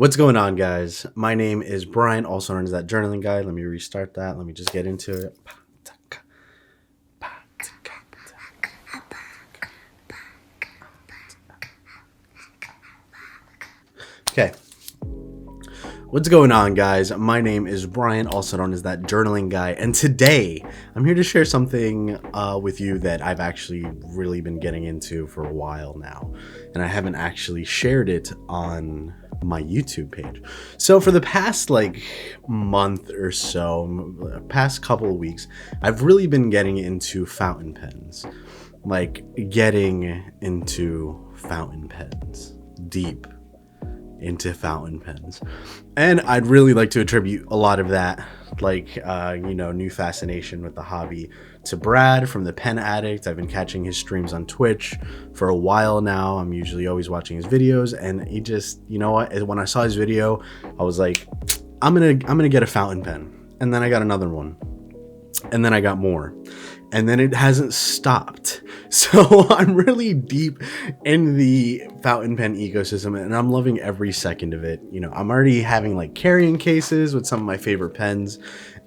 What's going on, guys? My name is Brian, also known as that journaling guy. Let me restart that. Let me just get into it. Okay. What's going on, guys? My name is Brian, also known as that journaling guy, and today I'm here to share something with you that I've actually really been getting into for a while now, and I haven't actually shared it on my YouTube page. So for the past month or so, past couple of weeks, I've really been getting into fountain pens, deep into fountain pens. And I'd really like to attribute a lot of that, new fascination with the hobby to Brad from The Pen Addict. I've been catching his streams on Twitch for a while now. I'm usually always watching his videos, and he just, you know what, when I saw his video, I was like, I'm gonna get a fountain pen. And then I got another one, and then I got more, and then it hasn't stopped. So I'm really deep in the fountain pen ecosystem, and I'm loving every second of it. You know, I'm already having carrying cases with some of my favorite pens,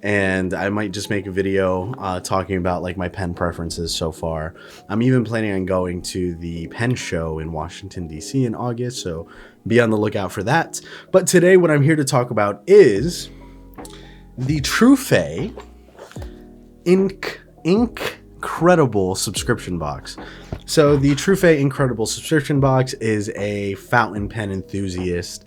and I might just make a video talking about my pen preferences so far. I'm even planning on going to the pen show in Washington, D.C. in August, so be on the lookout for that. But today what I'm here to talk about is the Truphae Inkredible subscription box. So the Truphae Inkredible subscription box is a fountain pen enthusiast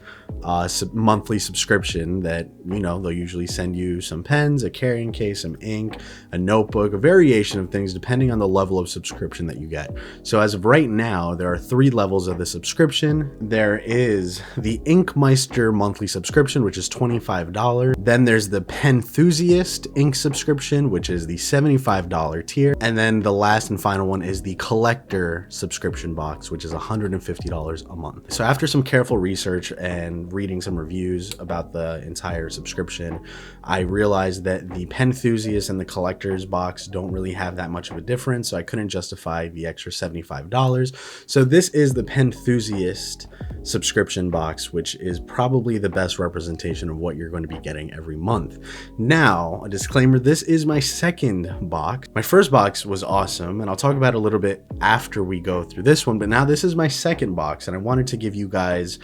monthly subscription that, they'll usually send you some pens, a carrying case, some ink, a notebook, a variation of things depending on the level of subscription that you get. So as of right now, there are 3 levels of the subscription. There is the Inkmeister monthly subscription, which is $25. Then there's the Penthusiast Ink subscription, which is the $75 tier. And then the last and final one is the Collector subscription box, which is $150 a month. So after some careful research and reading some reviews about the entire subscription, I realized that the Penthusiast and the Collector's box don't really have that much of a difference, so I couldn't justify the extra $75. So this is the Penthusiast subscription box, which is probably the best representation of what you're going to be getting every month. Now, a disclaimer, this is my second box. My first box was awesome, and I'll talk about it a little bit after we go through this one, but now this is my second box, and I wanted to give you guys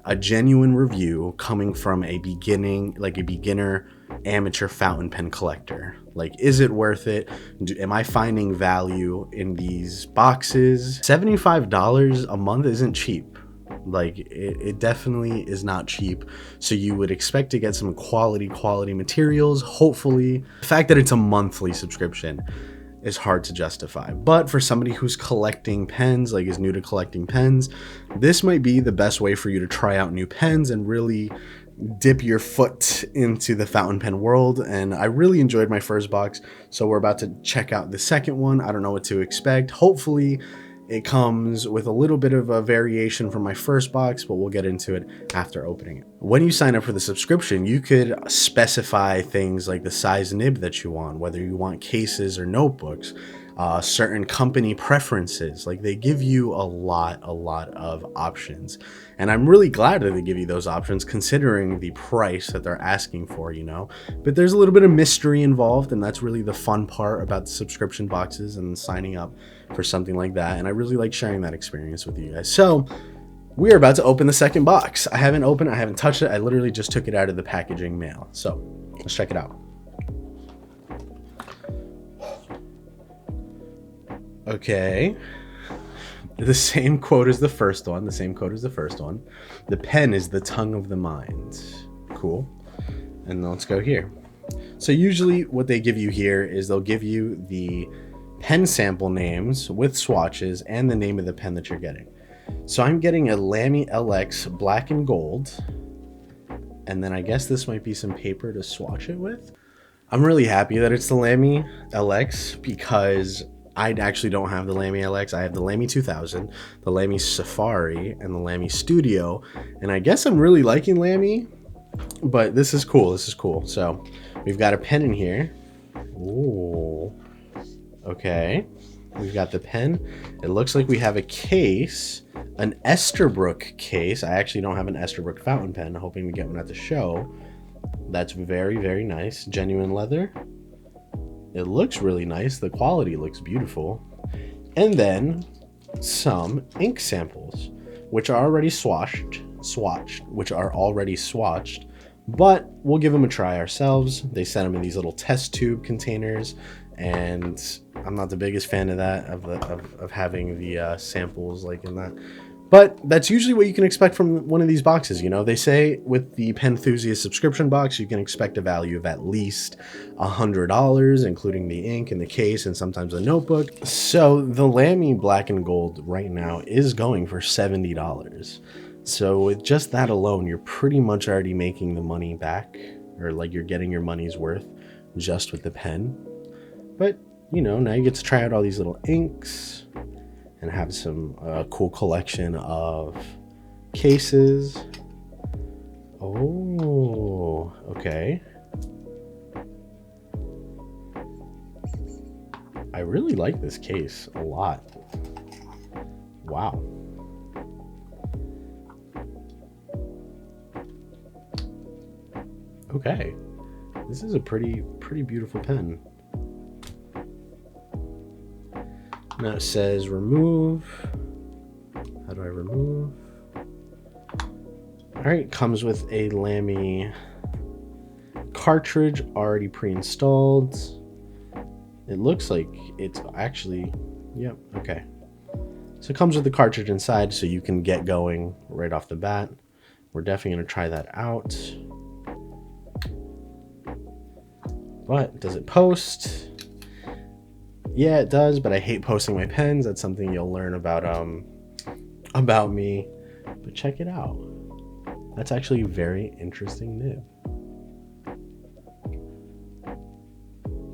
a genuine review coming from a beginner amateur fountain pen collector. Is it worth it? Am I finding value in these boxes? $75 a month isn't cheap. It definitely is not cheap. So you would expect to get some quality materials, hopefully. The fact that it's a monthly subscription is hard to justify, but for somebody who's collecting pens, is new to collecting pens, this might be the best way for you to try out new pens and really dip your foot into the fountain pen world. And I really enjoyed my first box, so we're about to check out the second one. I don't know what to expect. Hopefully it comes with a little bit of a variation from my first box, but we'll get into it after opening it. When you sign up for the subscription, you could specify things like the size nib that you want, whether you want cases or notebooks, certain company preferences. They give you a lot of options. And I'm really glad that they give you those options considering the price that they're asking for, But there's a little bit of mystery involved, and that's really the fun part about the subscription boxes and signing up for something like that. And I really like sharing that experience with you guys. So we are about to open the second box. I haven't touched it. I literally just took it out of the packaging mail. So let's check it out. Okay. The same quote as the first one. The pen is the tongue of the mind. Cool. And let's go here. So usually what they give you here is they'll give you the pen sample names with swatches and the name of the pen that you're getting. So I'm getting a Lamy LX black and gold. And then I guess this might be some paper to swatch it with. I'm really happy that it's the Lamy LX because I actually don't have the Lamy LX. I have the Lamy 2000, the Lamy Safari, and the Lamy Studio. And I guess I'm really liking Lamy, but this is cool. So we've got a pen in here. Ooh. Okay. We've got the pen. It looks like we have a case, an Esterbrook case. I actually don't have an Esterbrook fountain pen. I'm hoping to get one at the show. That's very, very nice. Genuine leather. It looks really nice. The quality looks beautiful. And then some ink samples, which are already swatched, but we'll give them a try ourselves. They sent them in these little test tube containers, and I'm not the biggest fan of that, of having the samples like in that. But that's usually what you can expect from one of these boxes. You know, they say with the Penthusiast subscription box, you can expect a value of at least $100, including the ink and the case and sometimes a notebook. So the Lamy Black and Gold right now is going for $70. So with just that alone, you're pretty much already making the money back, or like you're getting your money's worth just with the pen. But, you know, now you get to try out all these little inks and have some cool collection of cases. Oh, okay. I really like this case a lot. Wow. Okay. This is a pretty beautiful pen. Now it says remove. How do I remove? All right, comes with a Lamy cartridge already pre-installed. It looks like it's actually, yep, okay. So it comes with the cartridge inside so you can get going right off the bat. We're definitely gonna try that out. But does it post? Yeah, it does, but I hate posting my pens. That's something you'll learn about me. But check it out. That's actually a very interesting nib.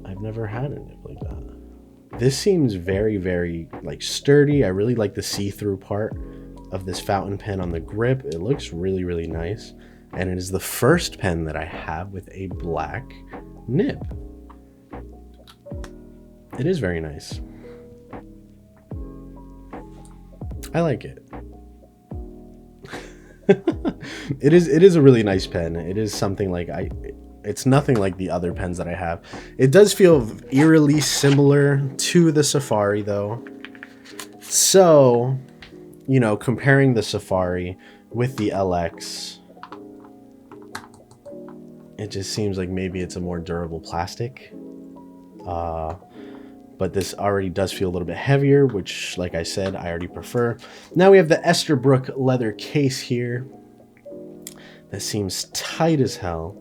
I've never had a nib like that. This seems very, very like sturdy. I really like the see-through part of this fountain pen on the grip. It looks really, really nice. And it is the first pen that I have with a black nib. It is very nice. I like it. It is a really nice pen. It is something like it's nothing like the other pens that I have. It does feel eerily similar to the Safari though. So, you know, comparing the Safari with the LX, it just seems like maybe it's a more durable plastic. But this already does feel a little bit heavier, which, like I said, I already prefer. Now we have the Esterbrook leather case here. That seems tight as hell.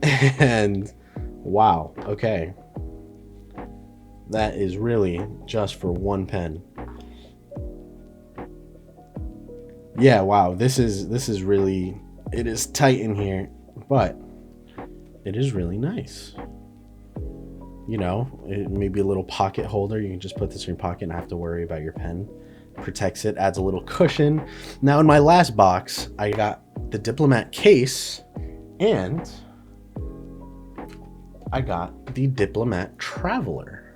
And wow, okay. That is really just for one pen. Yeah, wow, this is really, it is tight in here, but it is really nice. You know, it may be a little pocket holder. You can just put this in your pocket and not have to worry about your pen. Protects it, adds a little cushion. Now in my last box, I got the Diplomat case and I got the Diplomat Traveler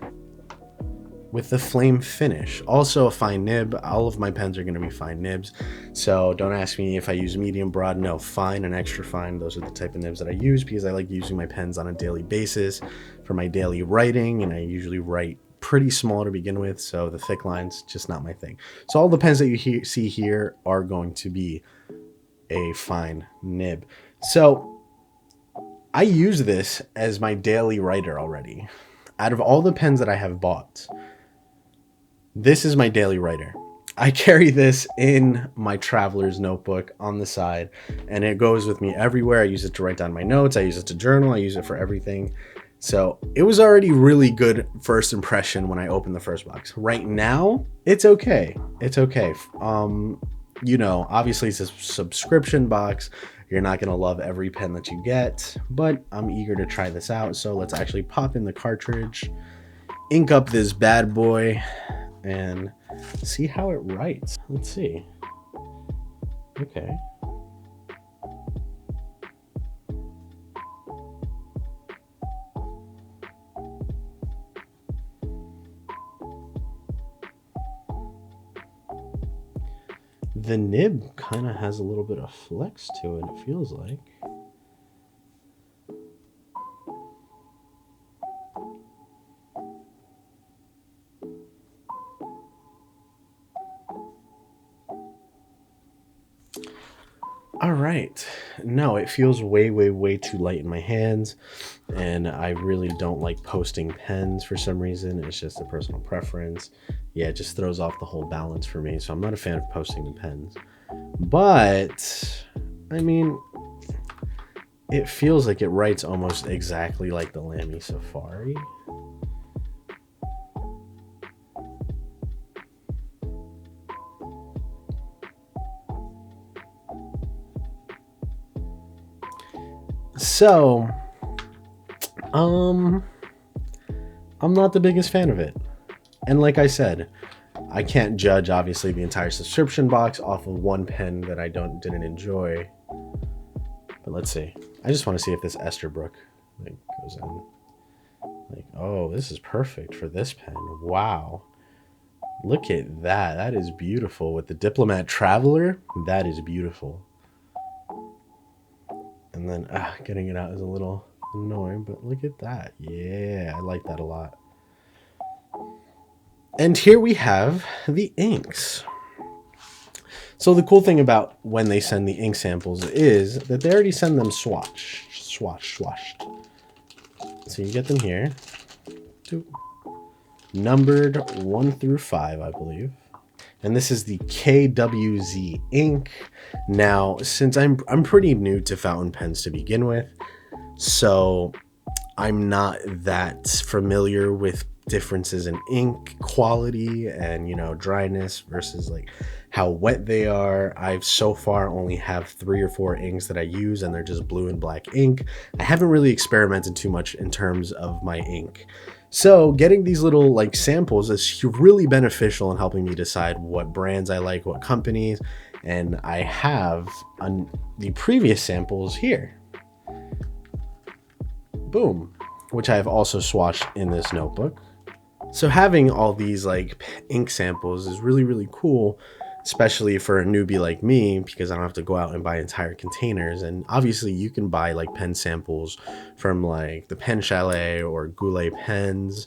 with the flame finish. Also a fine nib. All of my pens are going to be fine nibs. So don't ask me if I use medium, broad. No, fine and extra fine. Those are the type of nibs that I use because I like using my pens on a daily basis for my daily writing. And I usually write pretty small to begin with. So the thick lines, just not my thing. So all the pens that you see here are going to be a fine nib. So I use this as my daily writer already. Out of all the pens that I have bought, this is my daily writer. I carry this in my traveler's notebook on the side, and it goes with me everywhere. I use it to write down my notes. I use it to journal. I use it for everything. So it was already really good first impression when I opened the first box. Right now, it's okay. It's okay. You know, obviously it's a subscription box. You're not going to love every pen that you get, but I'm eager to try this out. So let's actually pop in the cartridge, ink up this bad boy, and see how it writes. Let's see. Okay. The nib kind of has a little bit of flex to it, it feels like. All right. No, it feels way, way, way too light in my hands. And I really don't like posting pens for some reason. It's just a personal preference. Yeah, it just throws off the whole balance for me. So I'm not a fan of posting the pens. But, I mean, it feels like it writes almost exactly like the Lamy Safari. So, I'm not the biggest fan of it. And like I said, I can't judge obviously the entire subscription box off of one pen that I didn't enjoy. But let's see. I just want to see if this Esterbrook like goes in. Like, oh, this is perfect for this pen. Wow. Look at that. That is beautiful. With the Diplomat Traveler, that is beautiful. And then getting it out is a little annoying, but look at that. Yeah, I like that a lot. And here we have the inks. So the cool thing about when they send the ink samples is that they already send them swatched. So you get them here, numbered 1 through 5, I believe. And this is the KWZ ink. Now, since I'm pretty new to fountain pens to begin with, so I'm not that familiar with differences in ink quality and, you know, dryness versus like how wet they are. I've so far only have 3 or 4 inks that I use, and they're just blue and black ink. I haven't really experimented too much in terms of my ink. So getting these little like samples is really beneficial in helping me decide what brands I like, what companies, and I have the previous samples here. Boom, which I have also swatched in this notebook. So having all these like ink samples is really, really cool, especially for a newbie like me, because I don't have to go out and buy entire containers. And obviously you can buy like pen samples from like the Pen Chalet or Goulet pens.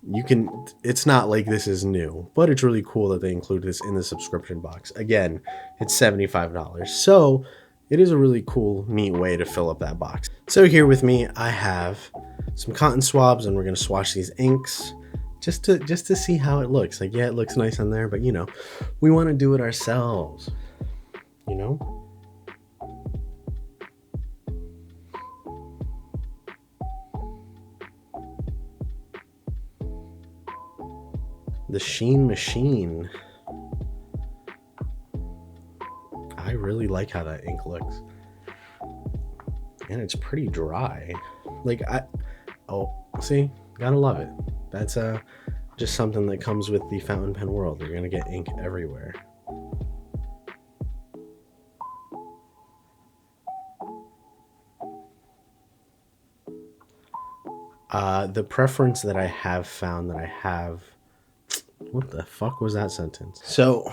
You can, it's not like this is new, but it's really cool that they include this in the subscription box. Again, it's $75. So it is a really cool, neat way to fill up that box. So here with me, I have some cotton swabs, and we're going to swatch these inks just to see how it looks. Like, yeah, it looks nice on there, but you know, we want to do it ourselves, you know? The Sheen Machine. I really like how that ink looks. And it's pretty dry. Like, see, gotta love it. That's just something that comes with the fountain pen world. You're gonna get ink everywhere. The preference that I have found what the fuck was that sentence? So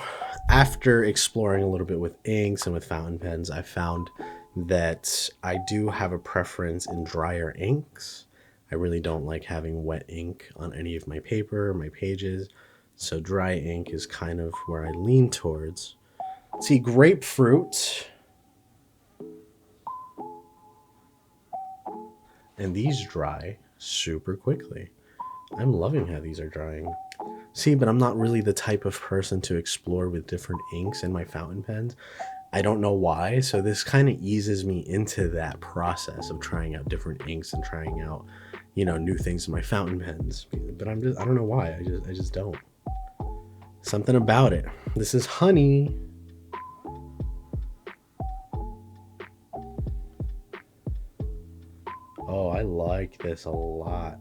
after exploring a little bit with inks and with fountain pens, I found that I do have a preference in drier inks. I really don't like having wet ink on any of my paper or my pages. So dry ink is kind of where I lean towards. See, grapefruit. And these dry super quickly. I'm loving how these are drying. See, but I'm not really the type of person to explore with different inks in my fountain pens. I don't know why. So this kind of eases me into that process of trying out different inks and trying out, you know, new things in my fountain pens. But I don't know why. I just don't. Something about it. This is honey. Oh, I like this a lot.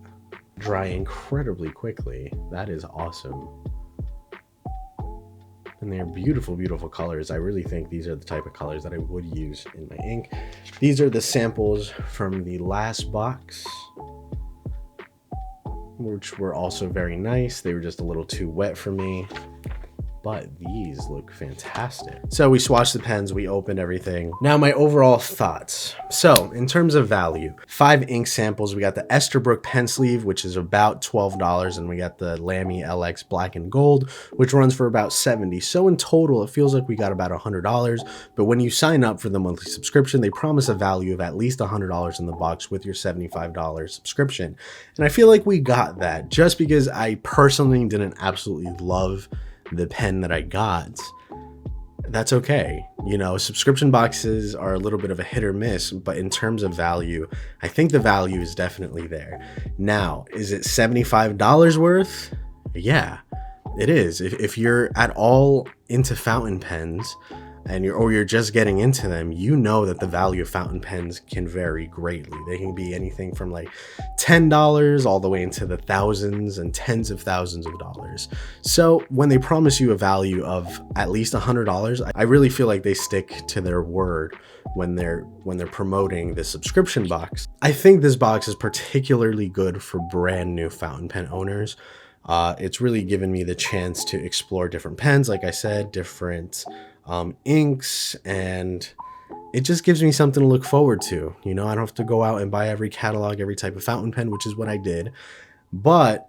Dry incredibly quickly. That is awesome. And they're beautiful, beautiful colors. I really think these are the type of colors that I would use in my ink. These are the samples from the last box, which were also very nice. They were just a little too wet for me. but these look fantastic. So we swatched the pens, we opened everything. Now my overall thoughts. So in terms of value, 5 ink samples. We got the Esterbrook pen sleeve, which is about $12, and we got the Lamy LX black and gold, which runs for about $70. So in total, it feels like we got about $100. But when you sign up for the monthly subscription, they promise a value of at least $100 in the box with your $75 subscription. And I feel like we got that just because I personally didn't absolutely love the pen that I got. That's okay. You know, subscription boxes are a little bit of a hit or miss, but in terms of value, I think the value is definitely there. Now, is it $75 worth? Yeah, it is. If you're at all into fountain pens, and you're just getting into them, you know that the value of fountain pens can vary greatly. They can be anything from like $10 all the way into the thousands and tens of thousands of dollars. So when they promise you a value of at least $100, I really feel like they stick to their word when they're promoting this subscription box. I think this box is particularly good for brand new fountain pen owners. It's really given me the chance to explore different pens, like I said, different inks, and it just gives me something to look forward to. You know, I don't have to go out and buy every catalog, every type of fountain pen, which is what I did. But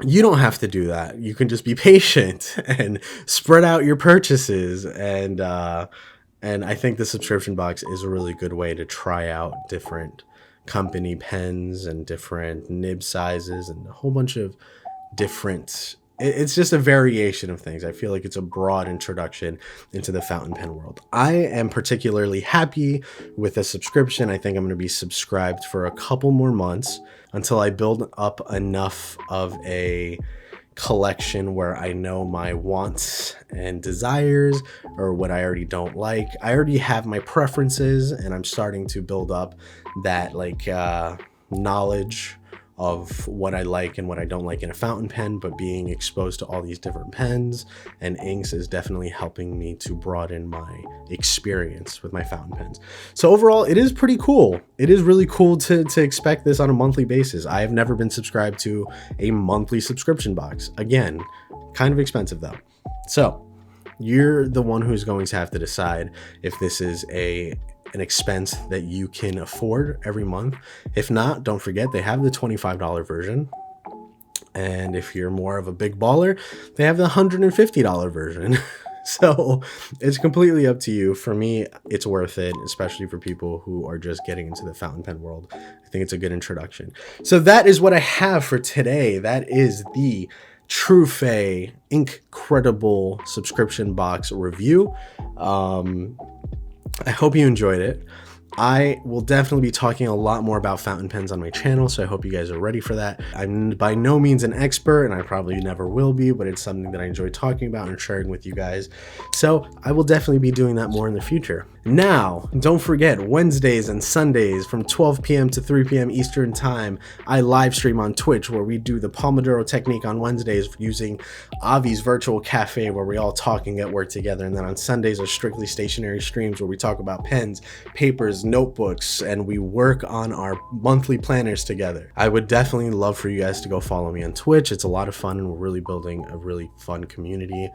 you don't have to do that. You can just be patient and spread out your purchases. And I think the subscription box is a really good way to try out different company pens and different nib sizes and a whole bunch of different. It's just a variation of things. I feel like it's a broad introduction into the fountain pen world. I am particularly happy with the subscription. I think I'm going to be subscribed for a couple more months until I build up enough of a collection where I know my wants and desires, or what I already don't like. I already have my preferences, and I'm starting to build up that knowledge of what I like and what I don't like in a fountain pen, but being exposed to all these different pens and inks is definitely helping me to broaden my experience with my fountain pens. So overall, it is pretty cool. It is really cool to expect this on a monthly basis. I have never been subscribed to a monthly subscription box. Again, kind of expensive though. So you're the one who's going to have to decide if this is an expense that you can afford every month. If not, don't forget they have the $25 version. And if you're more of a big baller, they have the $150 version. So it's completely up to you. For me, it's worth it, especially for people who are just getting into the fountain pen world. I think it's a good introduction. So that is what I have for today. That is the Truphae Inkredible subscription box review. I hope you enjoyed it. I will definitely be talking a lot more about fountain pens on my channel, so I hope you guys are ready for that. I'm by no means an expert, and I probably never will be, but it's something that I enjoy talking about and sharing with you guys. So I will definitely be doing that more in the future. Now, don't forget, Wednesdays and Sundays from 12 p.m. to 3 p.m. Eastern Time, I live stream on Twitch where we do the Pomodoro technique on Wednesdays using Avi's virtual cafe where we all talk and get work together. And then on Sundays are strictly stationary streams where we talk about pens, papers, notebooks, and we work on our monthly planners together. I would definitely love for you guys to go follow me on Twitch. It's a lot of fun, and we're really building a really fun community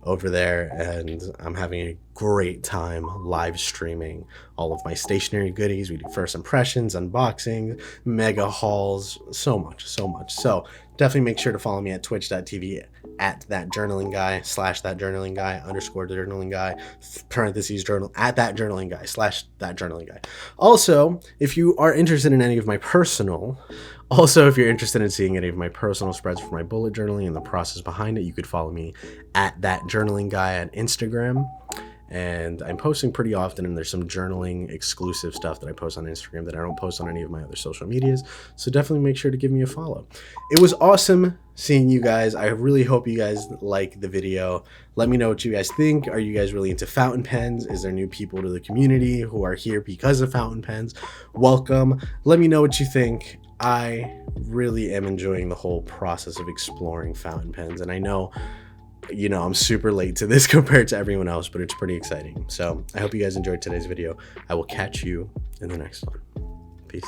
over there, and I'm having a great time live streaming all of my stationery goodies. We do first impressions, unboxing, mega hauls, so much. So definitely make sure to follow me at twitch.tv at @thatjournaling_guy parentheses journal at @thatjournaling_guy. Also, if you are interested in any of my personal if you're interested in seeing any of my personal spreads for my bullet journaling and the process behind it, you could follow me at @thatjournaling_guy on Instagram. And I'm posting pretty often, and there's some journaling exclusive stuff that I post on Instagram that I don't post on any of my other social medias. So definitely make sure to give me a follow. It was awesome seeing you guys. I really hope you guys like the video. Let me know what you guys think. Are you guys really into fountain pens? Is there new people to the community who are here because of fountain pens? Welcome. Let me know what you think. I really am enjoying the whole process of exploring fountain pens, and I know, you know, I'm super late to this compared to everyone else, but it's pretty exciting. So I hope you guys enjoyed today's video. I will catch you in the next one. Peace.